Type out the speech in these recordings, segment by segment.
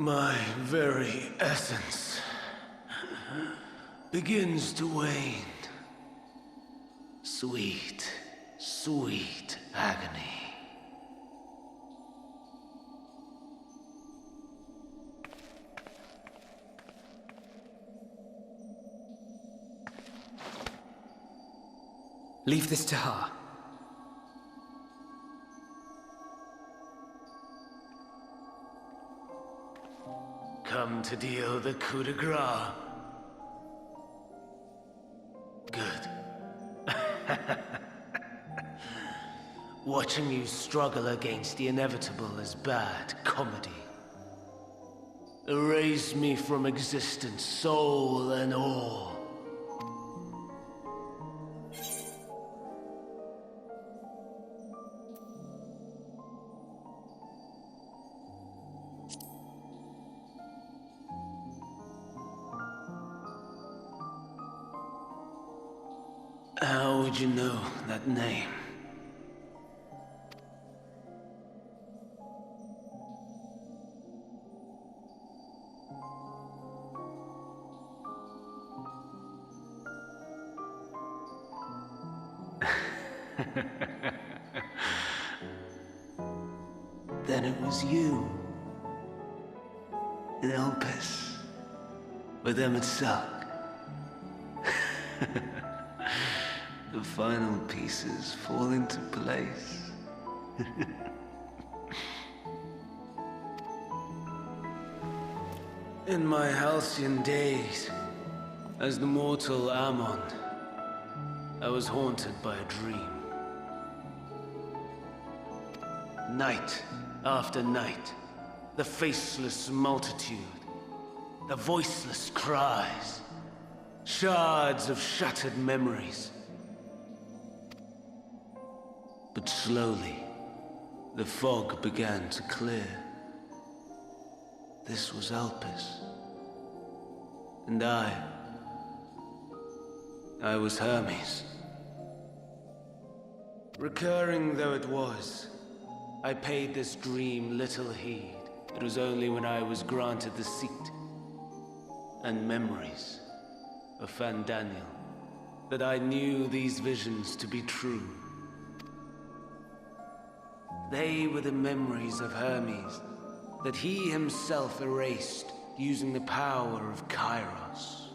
My very essence begins to wane. Sweet, sweet agony. Leave this to her. Come to deal the coup de grace. Good. Watching you struggle against the inevitable is bad comedy. Erase me from existence, soul and all. How would you know that name? Then it was you. In Elpis. With Emmett Selk. The final pieces fall into place. In my halcyon days, as the mortal Ammon, I was haunted by a dream. Night after night, the faceless multitude, the voiceless cries, shards of shattered memories. But slowly, the fog began to clear. This was Elpis. And I was Hermes. Recurring though it was, I paid this dream little heed. It was only when I was granted the seat and memories of Fandaniel that I knew these visions to be true. They were the memories of Hermes that he himself erased using the power of Kairos.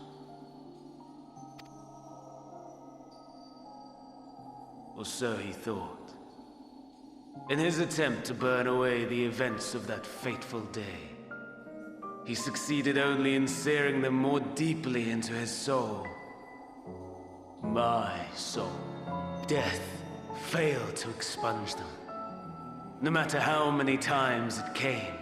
Or so he thought. In his attempt to burn away the events of that fateful day, he succeeded only in searing them more deeply into his soul. My soul. Death failed to expunge them. No matter how many times it came,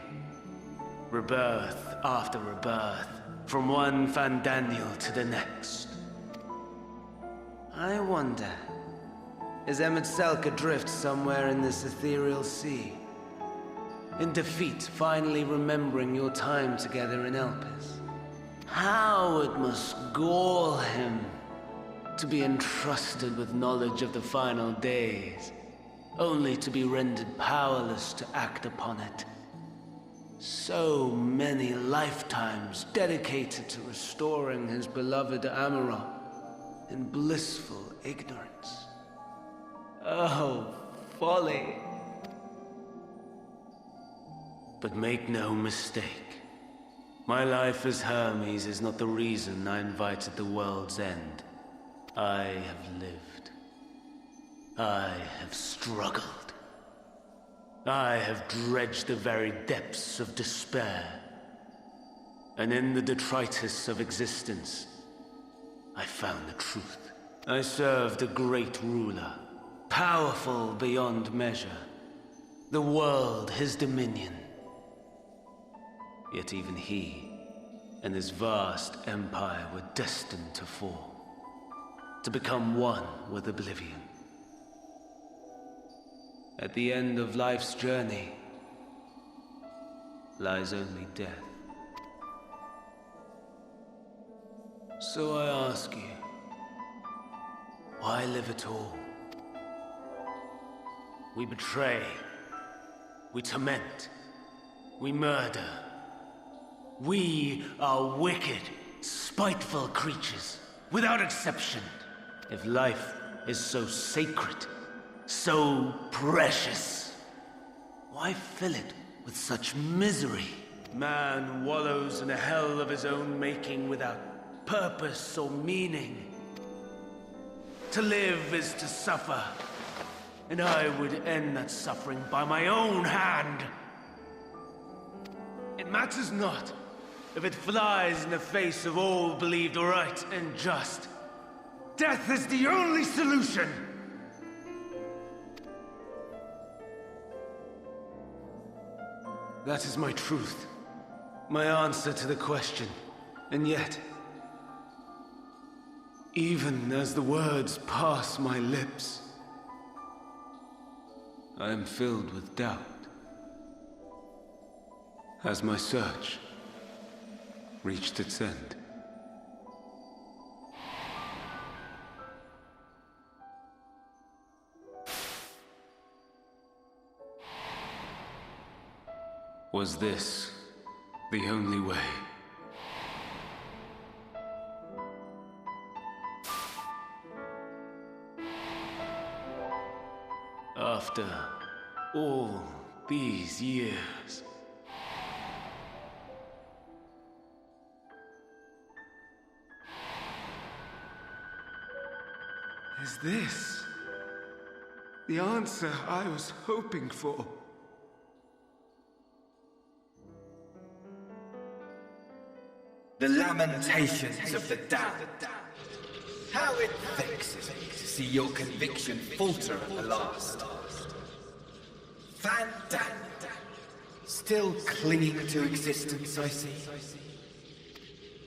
rebirth after rebirth, from one Fandaniel to the next. I wonder, is Emmett Selk adrift somewhere in this ethereal sea? In defeat, finally remembering your time together in Elpis? How it must gall him to be entrusted with knowledge of the final days, only to be rendered powerless to act upon it. So many lifetimes dedicated to restoring his beloved Amarok in blissful ignorance. Oh, folly! But make no mistake, my life as Hermes is not the reason I invited the world's end. I have lived. I have struggled. I have dredged the very depths of despair. And in the detritus of existence, I found the truth. I served a great ruler, powerful beyond measure. The world his dominion. Yet even he and his vast empire were destined to fall, to become one with oblivion. At the end of life's journey lies only death. So I ask you, why live at all? We betray, we torment, we murder, We are wicked, spiteful creatures, without exception. If life is so sacred, so precious, why fill it with such misery? Man wallows in a hell of his own making without purpose or meaning. To live is to suffer, and I would end that suffering by my own hand. It matters not if it flies in the face of all believed right and just. Death is the only solution! That is my truth. My answer to the question. And yet, even as the words pass my lips, I am filled with doubt. Has my search reached its end? Was this the only way? After all these years, is this the answer I was hoping for? The lamentations of the damned. How it vexes me to see your conviction falter at the last. Fantasy, still clinging to existence, I see.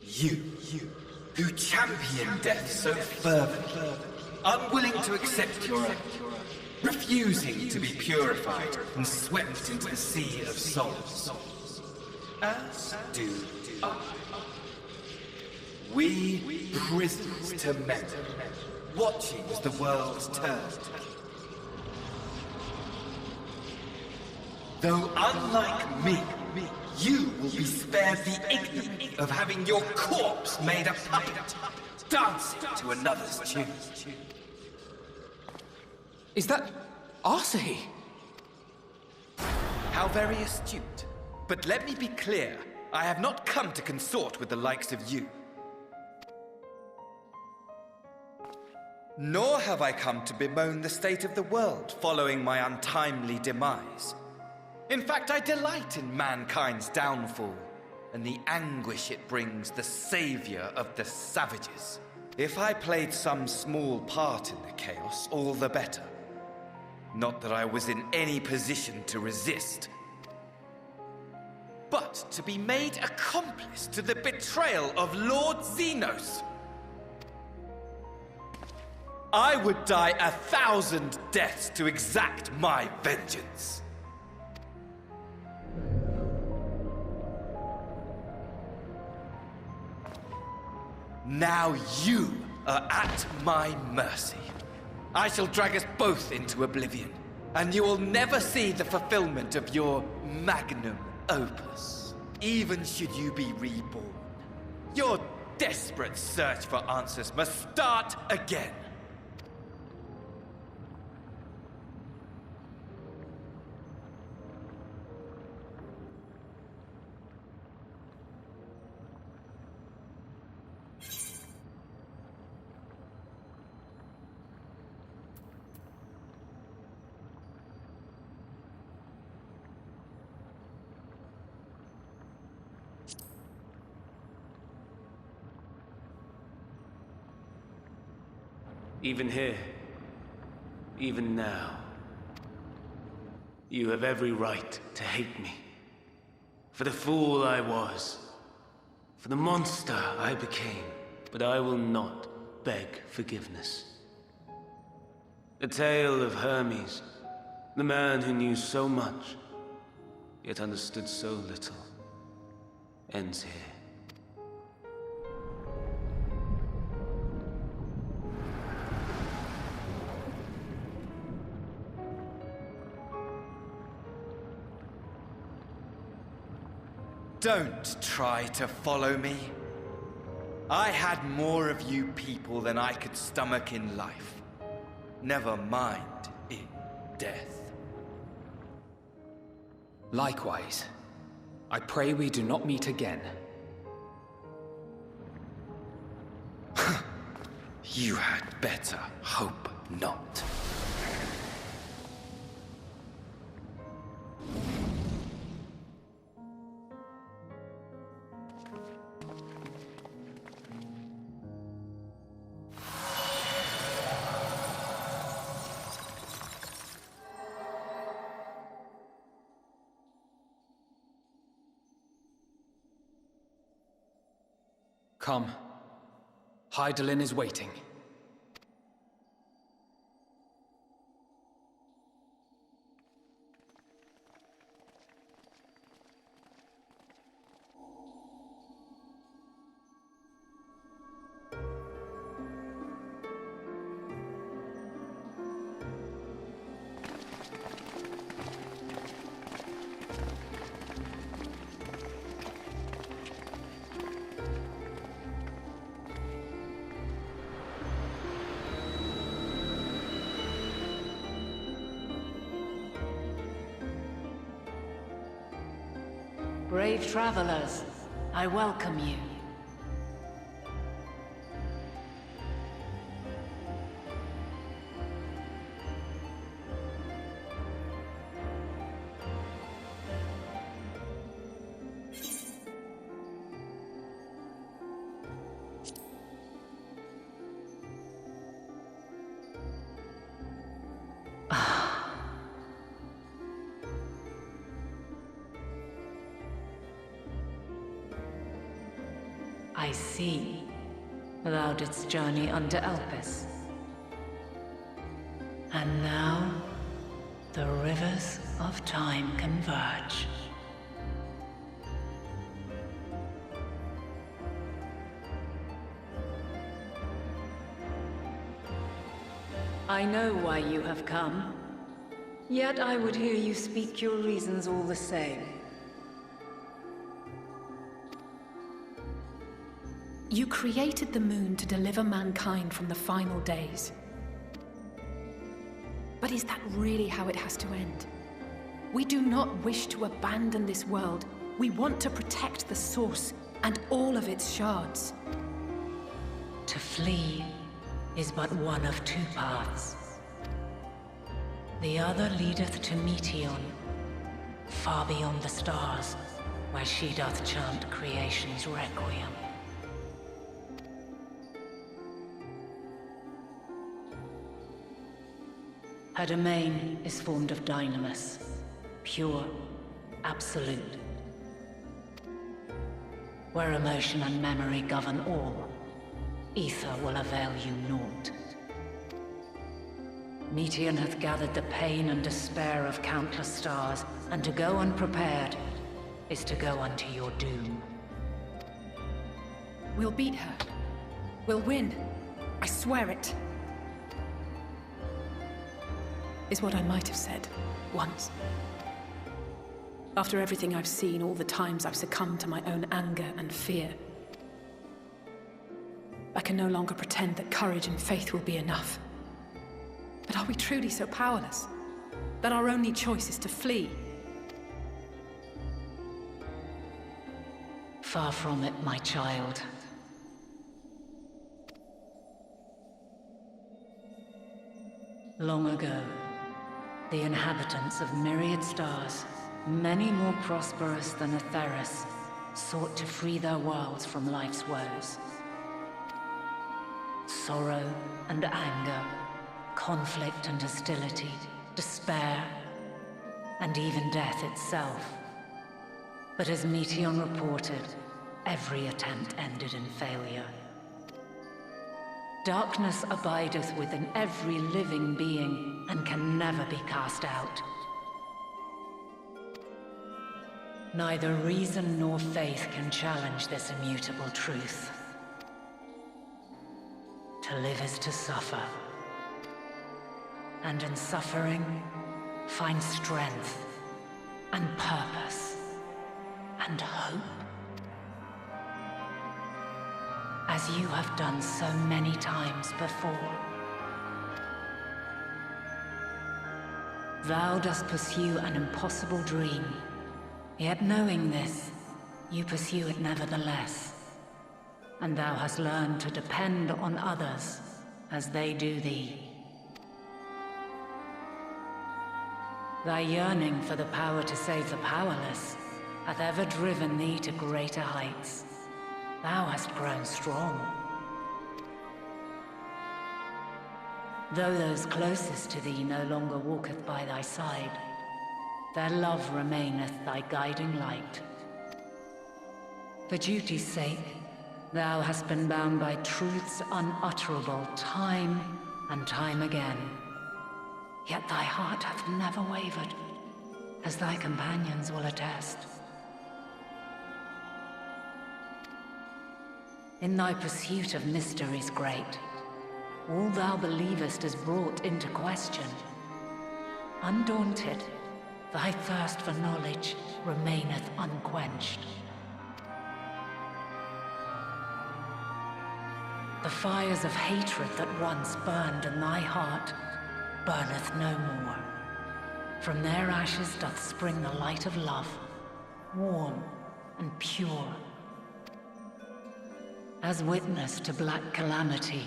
You, who champion death so fervently, unwilling to accept your own, refusing to be purified and swept into the sea of souls. As do I. We prisoners to memory, watching as the world turned. Though unlike me, you will be spared the ignominy of having your corpse made a puppet, dancing to another's tune. Is that Arsahi? How very astute. But let me be clear, I have not come to consort with the likes of you. Nor have I come to bemoan the state of the world following my untimely demise. In fact, I delight in mankind's downfall and the anguish it brings the savior of the savages. If I played some small part in the chaos, all the better. Not that I was in any position to resist. But to be made accomplice to the betrayal of Lord Xenos. I would die 1,000 deaths to exact my vengeance. Now you are at my mercy. I shall drag us both into oblivion, and you will never see the fulfillment of your magnum opus, even should you be reborn. Your desperate search for answers must start again. Even here, even now, you have every right to hate me. For the fool I was, for the monster I became, but I will not beg forgiveness. The tale of Hermes, the man who knew so much, yet understood so little, ends here. Don't try to follow me. I had more of you people than I could stomach in life. Never mind in death. Likewise. I pray we do not meet again. You had better hope not. Come. Hydaelyn is waiting. Brave travelers, I welcome you. I see. Thou didst journey unto Elpis. And now, the rivers of time converge. I know why you have come. Yet I would hear you speak your reasons all the same. You created the moon to deliver mankind from the final days. But is that really how it has to end? We do not wish to abandon this world. We want to protect the source and all of its shards. To flee is but one of two paths. The other leadeth to Meteon, far beyond the stars, where she doth chant creation's requiem. Her domain is formed of dynamis, pure, absolute. Where emotion and memory govern all, ether will avail you naught. Meteon hath gathered the pain and despair of countless stars, and to go unprepared is to go unto your doom. We'll beat her. We'll win. I swear it. Is what I might have said, once. After everything I've seen, all the times I've succumbed to my own anger and fear. I can no longer pretend that courage and faith will be enough. But are we truly so powerless? That our only choice is to flee? Far from it, my child. Long ago, the inhabitants of myriad stars, many more prosperous than Atheris, sought to free their worlds from life's woes. Sorrow and anger, conflict and hostility, despair, and even death itself. But as Meteon reported, every attempt ended in failure. Darkness abideth within every living being and can never be cast out. Neither reason nor faith can challenge this immutable truth. To live is to suffer, and in suffering, find strength and purpose and hope? As you have done so many times before. Thou dost pursue an impossible dream, yet knowing this, you pursue it nevertheless. And thou hast learned to depend on others as they do thee. Thy yearning for the power to save the powerless hath ever driven thee to greater heights. Thou hast grown strong. Though those closest to thee no longer walketh by thy side, their love remaineth thy guiding light. For duty's sake, thou hast been bound by truths unutterable time and time again. Yet thy heart hath never wavered, as thy companions will attest. In thy pursuit of mysteries great, all thou believest is brought into question. Undaunted, thy thirst for knowledge remaineth unquenched. The fires of hatred that once burned in thy heart burneth no more. From their ashes doth spring the light of love, warm and pure. As witness to black calamity,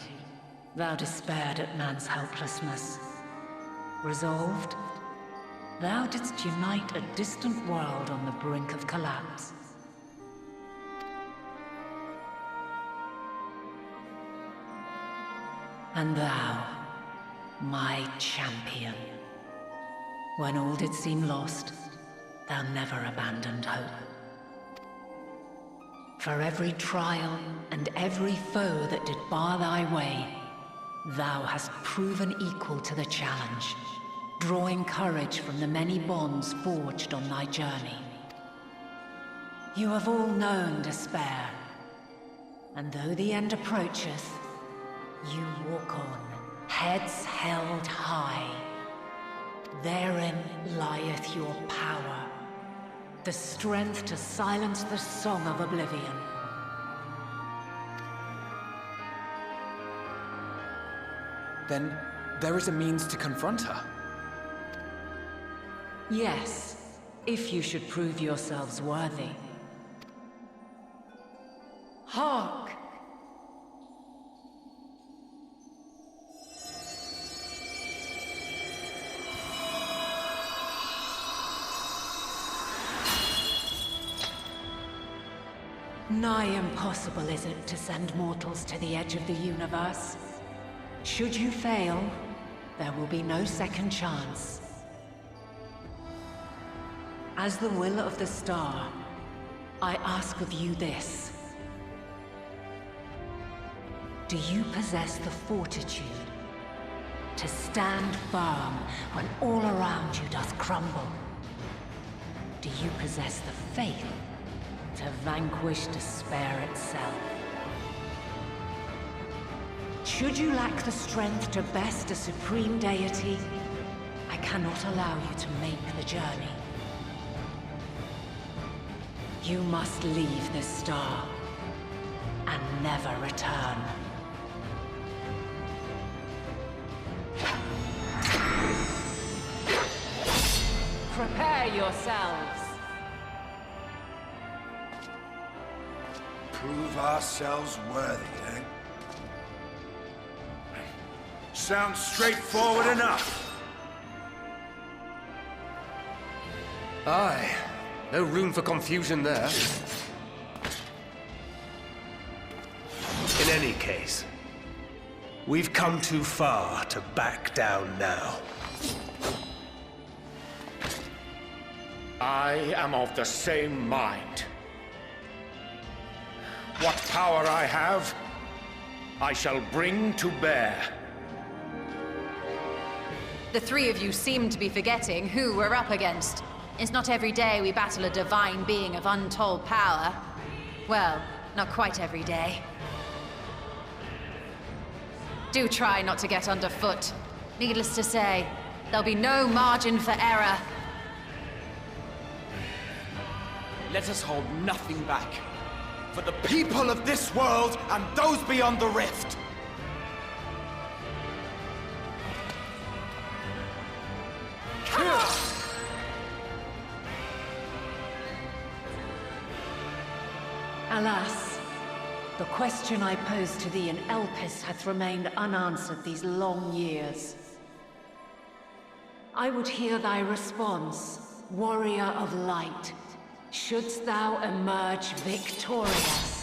thou despaired at man's helplessness. Resolved, thou didst unite a distant world on the brink of collapse. And thou, my champion, when all did seem lost, thou never abandoned hope. For every trial and every foe that did bar thy way, thou hast proven equal to the challenge, drawing courage from the many bonds forged on thy journey. You have all known despair, and though the end approacheth, you walk on, heads held high. Therein lieth your power, the strength to silence the song of oblivion. Then there is a means to confront her. Yes, if you should prove yourselves worthy. Hark! Nigh impossible is it to send mortals to the edge of the universe. Should you fail, there will be no second chance. As the will of the star, I ask of you this. Do you possess the fortitude to stand firm when all around you doth crumble? Do you possess the faith to vanquish despair itself? Should you lack the strength to best a supreme deity, I cannot allow you to make the journey. You must leave this star and never return. Prepare yourselves. Prove ourselves worthy, eh? Sounds straightforward enough. Aye. No room for confusion there. In any case, we've come too far to back down now. I am of the same mind. What power I have, I shall bring to bear. The three of you seem to be forgetting who we're up against. It's not every day we battle a divine being of untold power. Well, not quite every day. Do try not to get underfoot. Needless to say, there'll be no margin for error. let us hold nothing back. For the people of this world and those beyond the rift. Alas, the question I posed to thee in Elpis hath remained unanswered these long years. I would hear thy response, warrior of light, shouldst thou emerge victorious.